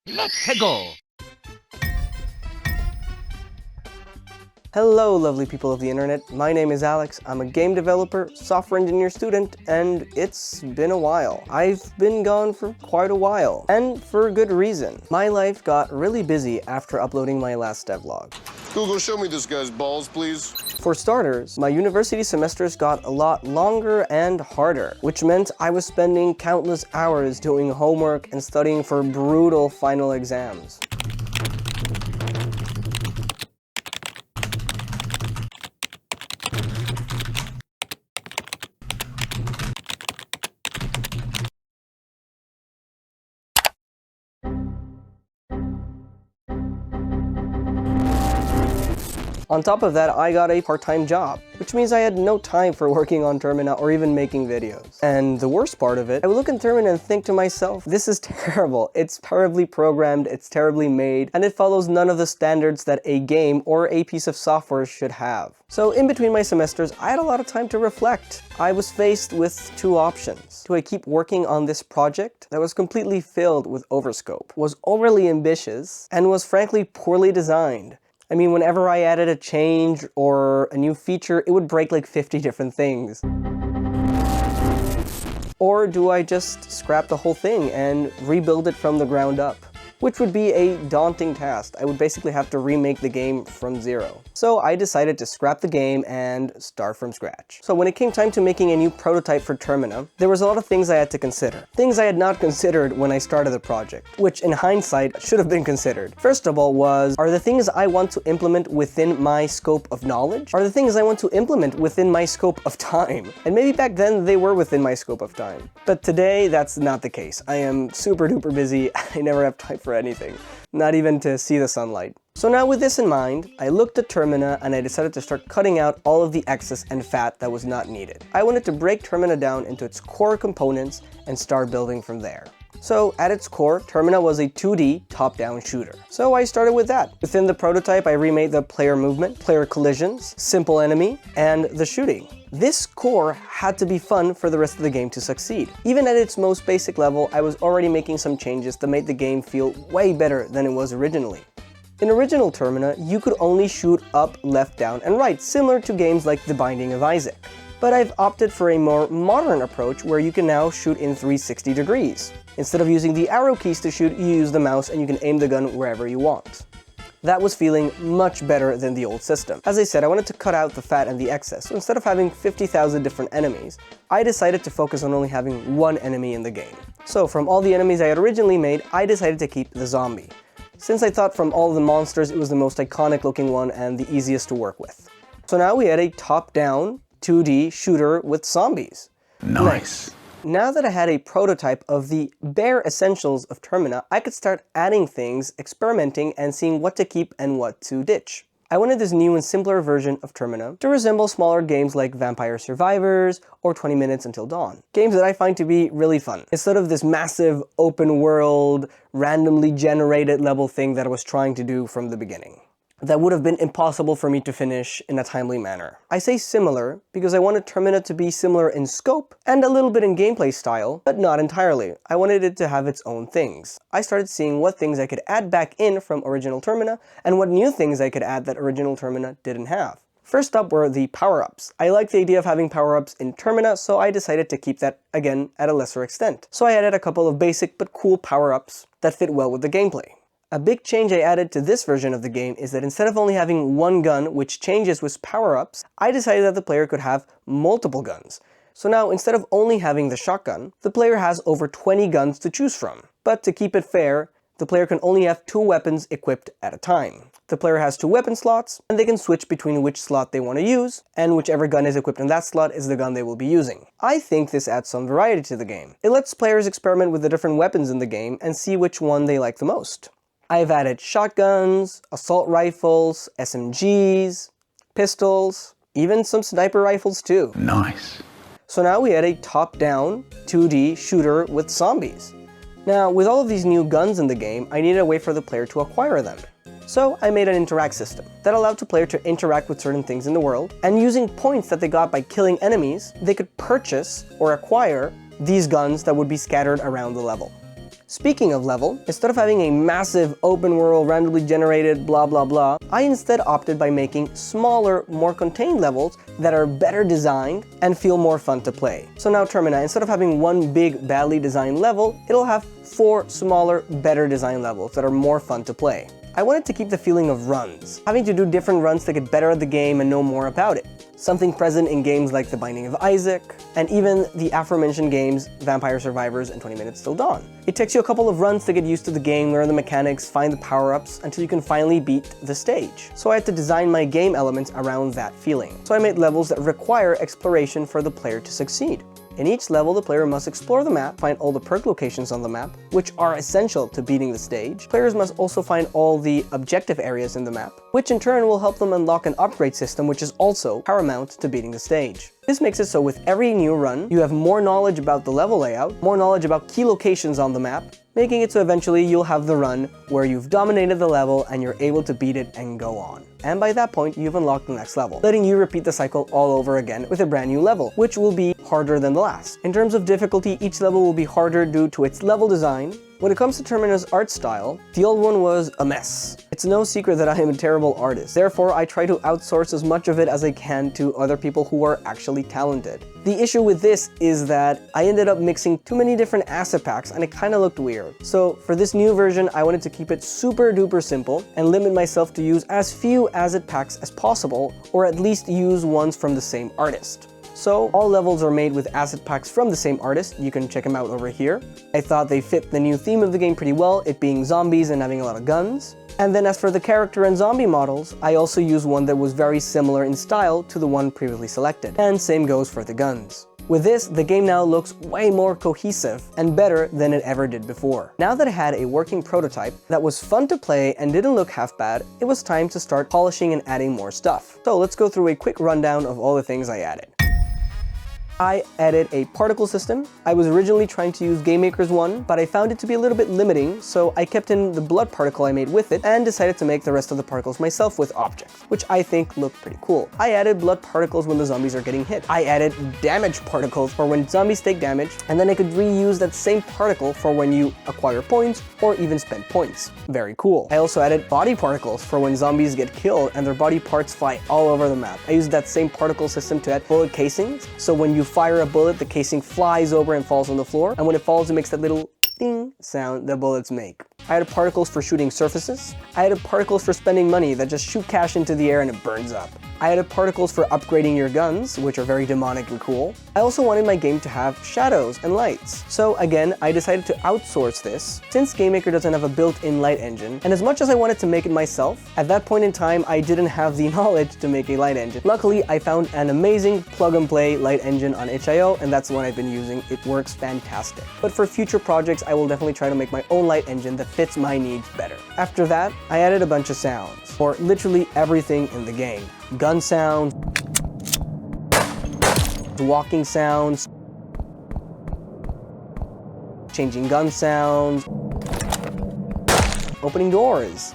Let's go! Hello lovely people of the internet, my name is Alex, I'm a game developer, software engineer student, and it's been a while. I've been gone for quite a while, and for good reason. My life got really busy after uploading my last devlog. Google, show me this guy's balls, please. For starters, my university semesters got a lot longer and harder, which meant I was spending countless hours doing homework and studying for brutal final exams. On top of that, I got a part-time job, which means I had no time for working on Termina or even making videos. And the worst part of it, I would look at Termina and think to myself, this is terrible. It's terribly programmed, it's terribly made, and it follows none of the standards that a game or a piece of software should have. So in between my semesters, I had a lot of time to reflect. I was faced with two options. Do I keep working on this project that was completely filled with overscope, was overly ambitious, and was frankly poorly designed? I mean, whenever I added a change or a new feature, it would break like 50 different things. Or do I just scrap the whole thing and rebuild it from the ground up? Which would be a daunting task. I would basically have to remake the game from zero. So I decided to scrap the game and start from scratch. So when it came time to making a new prototype for Termina, there was a lot of things I had to consider. Things I had not considered when I started the project, which in hindsight should have been considered. First of all are the things I want to implement within my scope of knowledge? Are the things I want to implement within my scope of time? And maybe back then they were within my scope of time. But today that's not the case. I am super duper busy. I never have time for anything, not even to see the sunlight. So now with this in mind, I looked at Termina and I decided to start cutting out all of the excess and fat that was not needed. I wanted to break Termina down into its core components and start building from there. So at its core, Termina was a 2D top-down shooter. So I started with that. Within the prototype, I remade the player movement, player collisions, simple enemy, and the shooting. This core had to be fun for the rest of the game to succeed. Even at its most basic level, I was already making some changes that made the game feel way better than it was originally. In original Termina, you could only shoot up, left, down, and right, similar to games like The Binding of Isaac. But I've opted for a more modern approach where you can now shoot in 360 degrees. Instead of using the arrow keys to shoot, you use the mouse and you can aim the gun wherever you want. That was feeling much better than the old system. As I said, I wanted to cut out the fat and the excess, so instead of having 50,000 different enemies, I decided to focus on only having one enemy in the game. So from all the enemies I had originally made, I decided to keep the zombie, since I thought from all the monsters it was the most iconic looking one and the easiest to work with. So now we had a top-down 2D shooter with zombies. Nice. Now that I had a prototype of the bare essentials of Termina, I could start adding things, experimenting, and seeing what to keep and what to ditch. I wanted this new and simpler version of Termina to resemble smaller games like Vampire Survivors or 20 Minutes Until Dawn. Games that I find to be really fun, instead of this massive open world, randomly generated level thing that I was trying to do from the beginning. That would have been impossible for me to finish in a timely manner. I say similar because I wanted Termina to be similar in scope and a little bit in gameplay style, but not entirely. I wanted it to have its own things. I started seeing what things I could add back in from original Termina and what new things I could add that original Termina didn't have. First up were the power-ups. I liked the idea of having power-ups in Termina, so I decided to keep that, again, at a lesser extent. So I added a couple of basic but cool power-ups that fit well with the gameplay. A big change I added to this version of the game is that instead of only having one gun which changes with power-ups, I decided that the player could have multiple guns. So now instead of only having the shotgun, the player has over 20 guns to choose from. But to keep it fair, the player can only have 2 weapons equipped at a time. The player has 2 weapon slots, and they can switch between which slot they want to use, and whichever gun is equipped in that slot is the gun they will be using. I think this adds some variety to the game. It lets players experiment with the different weapons in the game and see which one they like the most. I've added shotguns, assault rifles, SMGs, pistols, even some sniper rifles too. Nice. So now we had a top-down 2D shooter with zombies. Now, with all of these new guns in the game, I needed a way for the player to acquire them. So I made an interact system that allowed the player to interact with certain things in the world, and using points that they got by killing enemies, they could purchase or acquire these guns that would be scattered around the level. Speaking of level, instead of having a massive open world randomly generated blah blah blah, I instead opted by making smaller, more contained levels that are better designed and feel more fun to play. So now Termina, instead of having one big badly designed level, it'll have 4 smaller, better designed levels that are more fun to play. I wanted to keep the feeling of runs, having to do different runs to get better at the game and know more about it. Something present in games like The Binding of Isaac, and even the aforementioned games Vampire Survivors and 20 Minutes Till Dawn. It takes you a couple of runs to get used to the game, learn the mechanics, find the power-ups, until you can finally beat the stage. So I had to design my game elements around that feeling. So I made levels that require exploration for the player to succeed. In each level, the player must explore the map, find all the perk locations on the map, which are essential to beating the stage. Players must also find all the objective areas in the map, which in turn will help them unlock an upgrade system, which is also paramount to beating the stage. This makes it so with every new run, you have more knowledge about the level layout, more knowledge about key locations on the map, making it so eventually you'll have the run where you've dominated the level and you're able to beat it and go on. And by that point, you've unlocked the next level, letting you repeat the cycle all over again with a brand new level, which will be harder than the last. In terms of difficulty, each level will be harder due to its level design. When it comes to Termina's art style, the old one was a mess. It's no secret that I am a terrible artist. Therefore, I try to outsource as much of it as I can to other people who are actually talented. The issue with this is that I ended up mixing too many different asset packs and it kind of looked weird. So for this new version, I wanted to keep it super duper simple and limit myself to use as few asset packs as possible, or at least use ones from the same artist. So all levels are made with asset packs from the same artist. You can check them out over here. I thought they fit the new theme of the game pretty well, it being zombies and having a lot of guns. And then as for the character and zombie models, I also used one that was very similar in style to the one previously selected. And same goes for the guns. With this, the game now looks way more cohesive and better than it ever did before. Now that I had a working prototype that was fun to play and didn't look half bad, it was time to start polishing and adding more stuff. So let's go through a quick rundown of all the things I added. I added a particle system. I was originally trying to use Game Maker's one, but I found it to be a little bit limiting, so I kept in the blood particle I made with it and decided to make the rest of the particles myself with objects, which I think look pretty cool. I added blood particles when the zombies are getting hit. I added damage particles for when zombies take damage, and then I could reuse that same particle for when you acquire points or even spend points. Very cool. I also added body particles for when zombies get killed and their body parts fly all over the map. I used that same particle system to add bullet casings, so when you fire a bullet, the casing flies over and falls on the floor, and when it falls, it makes that little ding sound that bullets make. I added particles for shooting surfaces. I added particles for spending money that just shoot cash into the air and it burns up. I added particles for upgrading your guns, which are very demonic and cool. I also wanted my game to have shadows and lights. So again, I decided to outsource this, since Game Maker doesn't have a built-in light engine, and as much as I wanted to make it myself, at that point in time, I didn't have the knowledge to make a light engine. Luckily, I found an amazing plug-and-play light engine on itch.io, and that's the one I've been using. It works fantastic. But for future projects, I will definitely try to make my own light engine that fits my needs better. After that, I added a bunch of sounds for literally everything in the game. Gun sounds, walking sounds, changing gun sounds, opening doors.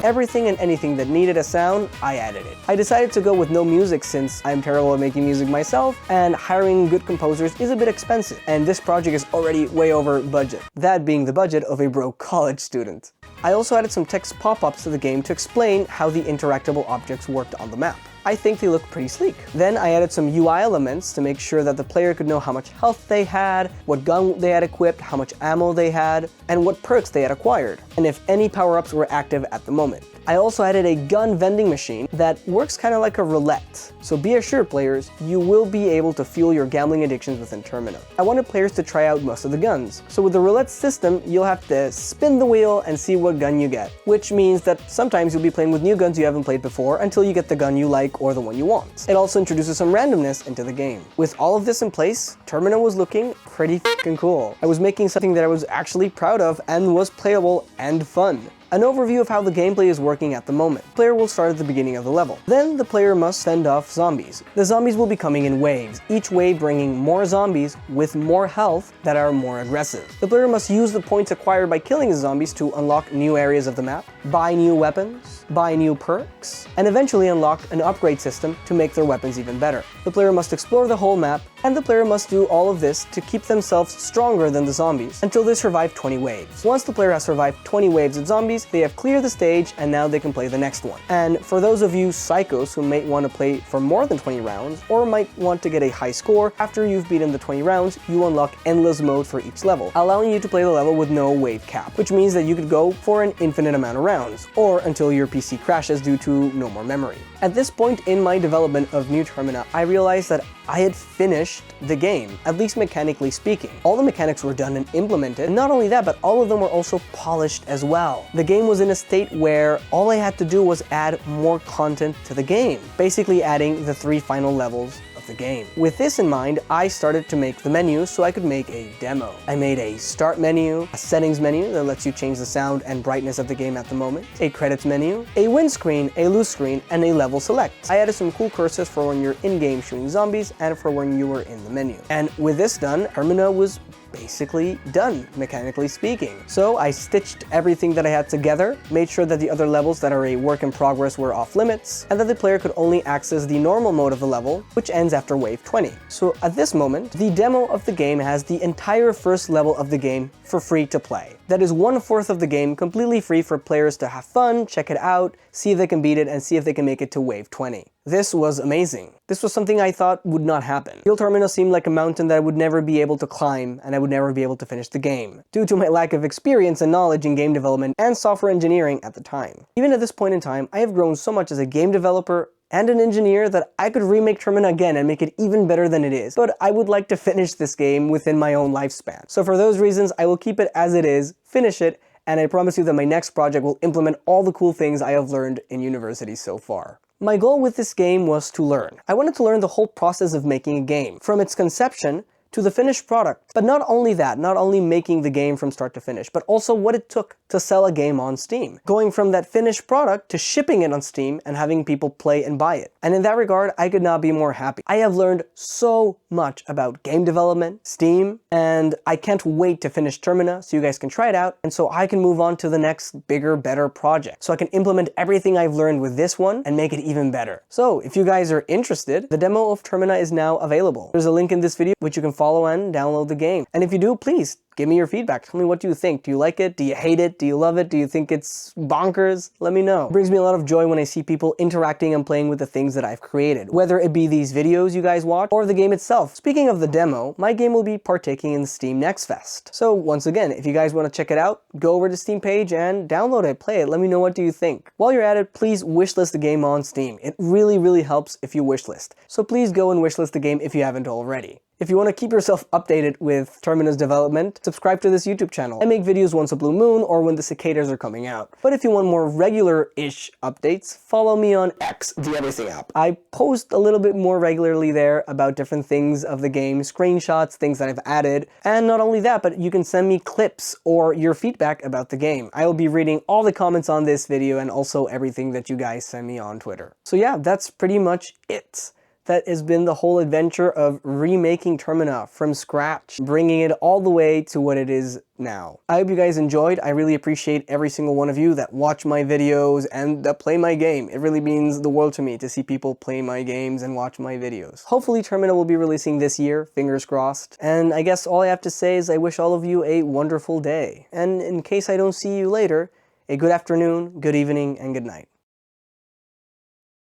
Everything and anything that needed a sound, I added it. I decided to go with no music since I'm terrible at making music myself, and hiring good composers is a bit expensive, and this project is already way over budget. That being the budget of a broke college student. I also added some text pop-ups to the game to explain how the interactable objects worked on the map. I think they look pretty sleek. Then I added some UI elements to make sure that the player could know how much health they had, what gun they had equipped, how much ammo they had, and what perks they had acquired, and if any power-ups were active at the moment. I also added a gun vending machine that works kind of like a roulette. So be assured, players, you will be able to fuel your gambling addictions within Termina. I wanted players to try out most of the guns. So with the roulette system, you'll have to spin the wheel and see what gun you get, which means that sometimes you'll be playing with new guns you haven't played before until you get the gun you like or the one you want. It also introduces some randomness into the game. With all of this in place, Termina was looking pretty f***ing cool. I was making something that I was actually proud of and was playable and fun. An overview of how the gameplay is working at the moment. The player will start at the beginning of the level. Then the player must send off zombies. The zombies will be coming in waves, each wave bringing more zombies with more health that are more aggressive. The player must use the points acquired by killing the zombies to unlock new areas of the map, buy new weapons, buy new perks, and eventually unlock an upgrade system to make their weapons even better. The player must explore the whole map, and the player must do all of this to keep themselves stronger than the zombies until they survive 20 waves. Once the player has survived 20 waves of zombies, they have cleared the stage and now they can play the next one. And for those of you psychos who might want to play for more than 20 rounds or might want to get a high score, after you've beaten the 20 rounds, you unlock endless mode for each level, allowing you to play the level with no wave cap, which means that you could go for an infinite amount of rounds, or until your PC crashes due to no more memory. At this point in my development of New Termina, I realized that I had finished the game, at least mechanically speaking. All the mechanics were done and implemented, and not only that, but all of them were also polished as well. The game was in a state where all I had to do was add more content to the game, basically adding the 3 final levels of the game. With this in mind, I started to make the menu so I could make a demo. I made a start menu, a settings menu that lets you change the sound and brightness of the game at the moment, a credits menu, a win screen, a lose screen, and a level select. I added some cool cursors for when you're in-game shooting zombies and for when you were in the menu. And with this done, Termina was basically done, mechanically speaking. So I stitched everything that I had together, made sure that the other levels that are a work in progress were off limits, and that the player could only access the normal mode of the level, which ends after wave 20. So at this moment, the demo of the game has the entire first level of the game for free to play. That is 1/4 of the game completely free for players to have fun, check it out, see if they can beat it, and see if they can make it to wave 20. This was amazing. This was something I thought would not happen. Termina seemed like a mountain that I would never be able to climb, and I would never be able to finish the game, due to my lack of experience and knowledge in game development and software engineering at the time. Even at this point in time, I have grown so much as a game developer and an engineer that I could remake Termina again and make it even better than it is, but I would like to finish this game within my own lifespan. So for those reasons, I will keep it as it is, finish it, and I promise you that my next project will implement all the cool things I have learned in university so far. My goal with this game was to learn. I wanted to learn the whole process of making a game, from its conception to the finished product. But not only that, not only making the game from start to finish, but also what it took to sell a game on Steam. Going from that finished product to shipping it on Steam and having people play and buy it. And in that regard, I could not be more happy. I have learned so much about game development, Steam, and I can't wait to finish Termina so you guys can try it out, and so I can move on to the next bigger, better project. So I can implement everything I've learned with this one and make it even better. So if you guys are interested, the demo of Termina is now available. There's a link in this video which you can follow and download the game. And if you do, please give me your feedback. Tell me what you think. Do you like it? Do you hate it? Do you love it? Do you think it's bonkers? Let me know. It brings me a lot of joy when I see people interacting and playing with the things that I've created, whether it be these videos you guys watch or the game itself. Speaking of the demo, my game will be partaking in Steam Next Fest. So once again, if you guys want to check it out, go over to the Steam page and download it, play it. Let me know what do you think. While you're at it, please wishlist the game on Steam. It really, really helps if you wishlist. So please go and wishlist the game if you haven't already. If you want to keep yourself updated with Termina's development, subscribe to this YouTube channel. I make videos once a blue moon or when the cicadas are coming out. But if you want more regular-ish updates, follow me on X, the Everything app. I post a little bit more regularly there about different things of the game, screenshots, things that I've added. And not only that, but you can send me clips or your feedback about the game. I will be reading all the comments on this video and also everything that you guys send me on Twitter. So yeah, that's pretty much it. That has been the whole adventure of remaking Termina from scratch, bringing it all the way to what it is now. I hope you guys enjoyed. I really appreciate every single one of you that watch my videos and that play my game. It really means the world to me to see people play my games and watch my videos. Hopefully Termina will be releasing this year, fingers crossed. And I guess all I have to say is I wish all of you a wonderful day. And in case I don't see you later, a good afternoon, good evening, and good night.